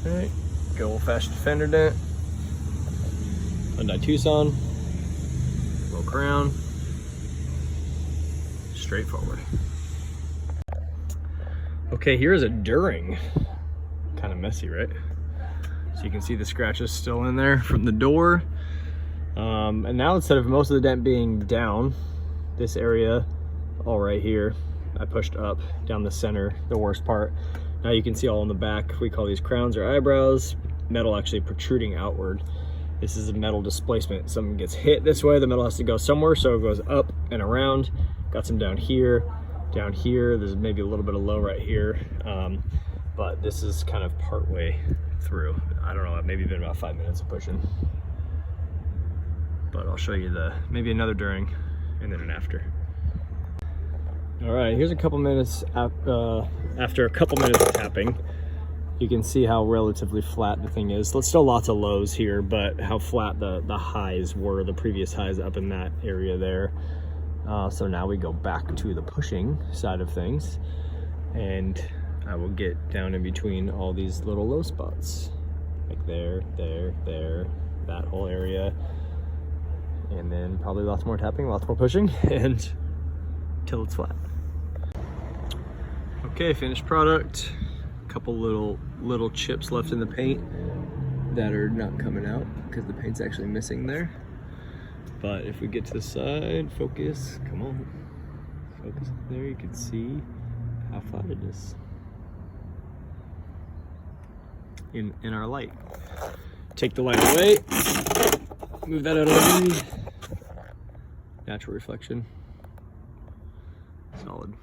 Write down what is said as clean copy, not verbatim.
All right, good old-fashioned fender dent. Hyundai Tucson, low crown, straightforward. Okay, here's a during. Kind of messy, right? So you can see the scratches still in there from the door. And now instead of most of the dent being down, this area, all right here, I pushed up down the center, the worst part. Now you can see all in the back, we call these crowns or eyebrows, metal actually protruding outward. This is a metal displacement. Something gets hit this way, the metal has to go somewhere, so it goes up and around. Got some down here, there's maybe a little bit of low right here. But this is kind of part way through. I don't know, maybe been about 5 minutes of pushing. But I'll show you maybe another during and then an after. All right, here's a couple minutes after a couple minutes of tapping. You can see how relatively flat the thing is. There's still lots of lows here, but how flat the highs were, the previous highs up in that area there. So now we go back to the pushing side of things, and I will get down in between all these little low spots. Like there, that whole area. And then probably lots more tapping, lots more pushing, and till it's flat. Okay, finished product. A couple little chips left in the paint that are not coming out because the paint's actually missing there. But if we get to the side, focus, come on. Focus there, you can see how flat it is in our light. Take the light away, move that out of the way. Natural reflection, solid.